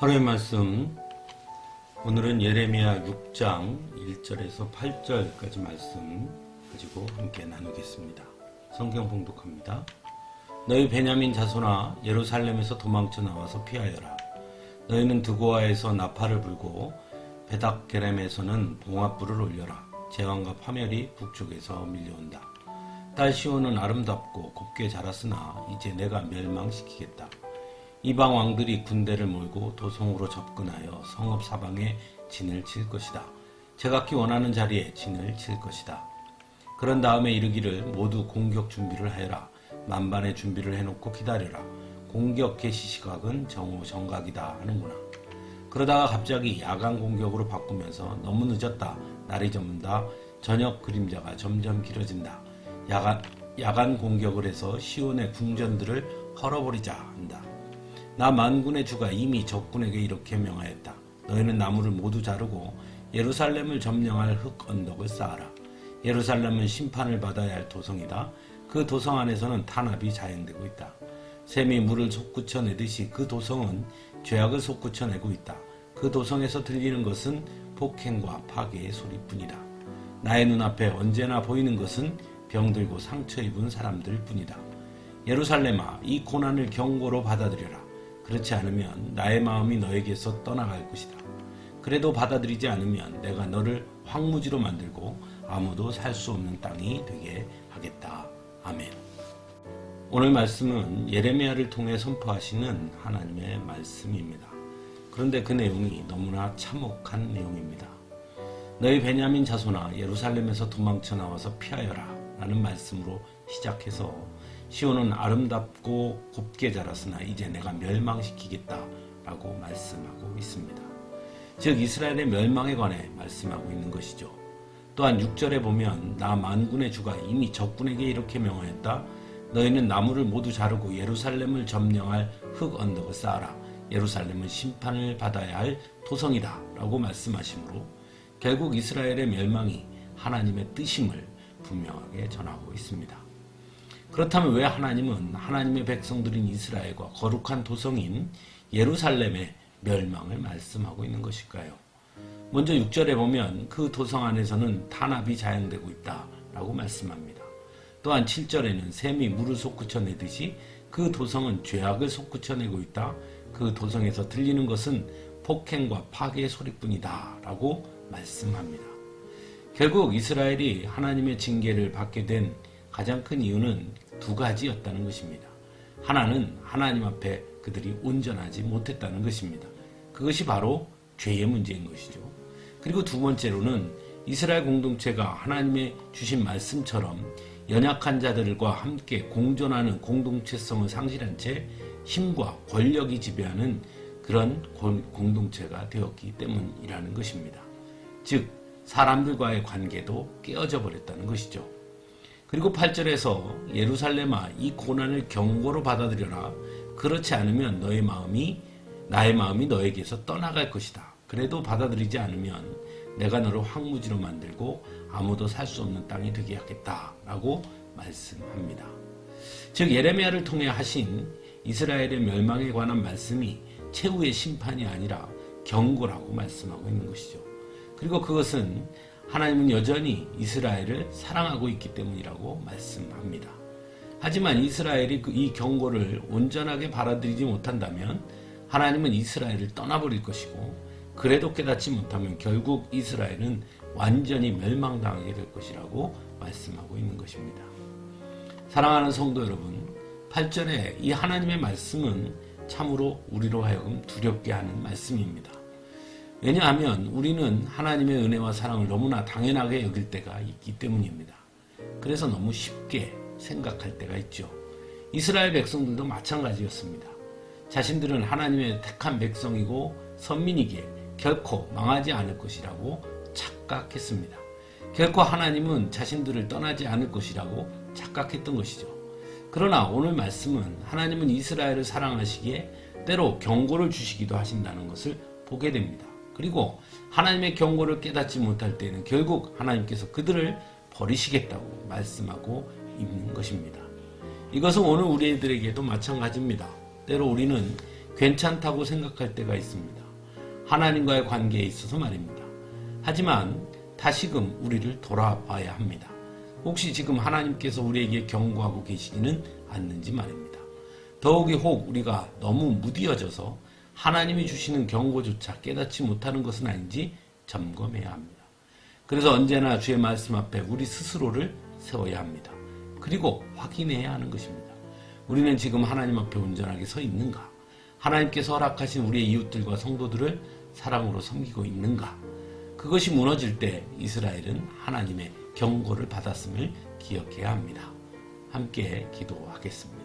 하루의 말씀, 오늘은 예레미야 6장 1절에서 8절까지 말씀 가지고 함께 나누겠습니다. 성경 봉독합니다. 너희 베냐민 자손아, 예루살렘에서 도망쳐 나와서 피하여라. 너희는 드고아에서 나팔을 불고 베닥게렘에서는 봉합불을 올려라. 재앙과 파멸이 북쪽에서 밀려온다. 딸 시온은 아름답고 곱게 자랐으나 이제 내가 멸망시키겠다. 이방 왕들이 군대를 몰고 도성으로 접근하여 성읍 사방에 진을 칠 것이다. 제각기 원하는 자리에 진을 칠 것이다. 그런 다음에 이르기를 모두 공격 준비를 하여라. 만반의 준비를 해놓고 기다려라. 공격 개시 시각은 정오 정각이다 하는구나. 그러다가 갑자기 야간 공격으로 바꾸면서 너무 늦었다. 날이 저문다. 저녁 그림자가 점점 길어진다. 야간 공격을 해서 시온의 궁전들을 헐어버리자 한다. 나 만군의 주가 이미 적군에게 이렇게 명하였다. 너희는 나무를 모두 자르고 예루살렘을 점령할 흙 언덕을 쌓아라. 예루살렘은 심판을 받아야 할 도성이다. 그 도성 안에서는 탄압이 자행되고 있다. 샘이 물을 솟구쳐내듯이 그 도성은 죄악을 솟구쳐내고 있다. 그 도성에서 들리는 것은 폭행과 파괴의 소리뿐이다. 나의 눈앞에 언제나 보이는 것은 병들고 상처 입은 사람들 뿐이다. 예루살렘아, 이 고난을 경고로 받아들여라. 그렇지 않으면 나의 마음이 너에게서 떠나갈 것이다. 그래도 받아들이지 않으면 내가 너를 황무지로 만들고 아무도 살 수 없는 땅이 되게 하겠다. 아멘. 오늘 말씀은 예레미야를 통해 선포하시는 하나님의 말씀입니다. 그런데 그 내용이 너무나 참혹한 내용입니다. 너희 베냐민 자손아, 예루살렘에서 도망쳐 나와서 피하여라 라는 말씀으로 시작해서 시온은 아름답고 곱게 자랐으나 이제 내가 멸망시키겠다 라고 말씀하고 있습니다. 즉 이스라엘의 멸망에 관해 말씀하고 있는 것이죠. 또한 6절에 보면 나 만군의 주가 이미 적군에게 이렇게 명하였다. 너희는 나무를 모두 자르고 예루살렘을 점령할 흙 언덕을 쌓아라. 예루살렘은 심판을 받아야 할 도성이다 라고 말씀하시므로 결국 이스라엘의 멸망이 하나님의 뜻임을 분명하게 전하고 있습니다. 그렇다면 왜 하나님은 하나님의 백성들인 이스라엘과 거룩한 도성인 예루살렘의 멸망을 말씀하고 있는 것일까요? 먼저 6절에 보면 그 도성 안에서는 탄압이 자행되고 있다라고 말씀합니다. 또한 7절에는 샘이 물을 솟구쳐내듯이 그 도성은 죄악을 솟구쳐내고 있다. 그 도성에서 들리는 것은 폭행과 파괴의 소리뿐이다 라고 말씀합니다. 결국 이스라엘이 하나님의 징계를 받게 된 가장 큰 이유는 두 가지였다는 것입니다. 하나는 하나님 앞에 그들이 온전하지 못했다는 것입니다. 그것이 바로 죄의 문제인 것이죠. 그리고 두 번째로는 이스라엘 공동체가 하나님의 주신 말씀처럼 연약한 자들과 함께 공존하는 공동체성을 상실한 채 힘과 권력이 지배하는 그런 공동체가 되었기 때문이라는 것입니다. 즉 사람들과의 관계도 깨어져 버렸다는 것이죠. 그리고 8절에서 예루살렘아, 이 고난을 경고로 받아들여라. 그렇지 않으면 나의 마음이 너에게서 떠나갈 것이다. 그래도 받아들이지 않으면 내가 너를 황무지로 만들고 아무도 살 수 없는 땅이 되게 하겠다 라고 말씀합니다. 즉 예레미야를 통해 하신 이스라엘의 멸망에 관한 말씀이 최후의 심판이 아니라 경고라고 말씀하고 있는 것이죠. 그리고 그것은 하나님은 여전히 이스라엘을 사랑하고 있기 때문이라고 말씀합니다. 하지만 이스라엘이 이 경고를 온전하게 받아들이지 못한다면 하나님은 이스라엘을 떠나버릴 것이고, 그래도 깨닫지 못하면 결국 이스라엘은 완전히 멸망당하게 될 것이라고 말씀하고 있는 것입니다. 사랑하는 성도 여러분, 8절에 이 하나님의 말씀은 참으로 우리로 하여금 두렵게 하는 말씀입니다. 왜냐하면 우리는 하나님의 은혜와 사랑을 너무나 당연하게 여길 때가 있기 때문입니다. 그래서 너무 쉽게 생각할 때가 있죠. 이스라엘 백성들도 마찬가지였습니다. 자신들은 하나님의 택한 백성이고 선민이기에 결코 망하지 않을 것이라고 착각했습니다. 결코 하나님은 자신들을 떠나지 않을 것이라고 착각했던 것이죠. 그러나 오늘 말씀은 하나님은 이스라엘을 사랑하시기에 때로 경고를 주시기도 하신다는 것을 보게 됩니다. 그리고 하나님의 경고를 깨닫지 못할 때는 결국 하나님께서 그들을 버리시겠다고 말씀하고 있는 것입니다. 이것은 오늘 우리들에게도 마찬가지입니다. 때로 우리는 괜찮다고 생각할 때가 있습니다. 하나님과의 관계에 있어서 말입니다. 하지만 다시금 우리를 돌아봐야 합니다. 혹시 지금 하나님께서 우리에게 경고하고 계시지는 않는지 말입니다. 더욱이 혹 우리가 너무 무디어져서 하나님이 주시는 경고조차 깨닫지 못하는 것은 아닌지 점검해야 합니다. 그래서 언제나 주의 말씀 앞에 우리 스스로를 세워야 합니다. 그리고 확인해야 하는 것입니다. 우리는 지금 하나님 앞에 온전하게 서 있는가? 하나님께서 허락하신 우리의 이웃들과 성도들을 사랑으로 섬기고 있는가? 그것이 무너질 때 이스라엘은 하나님의 경고를 받았음을 기억해야 합니다. 함께 기도하겠습니다.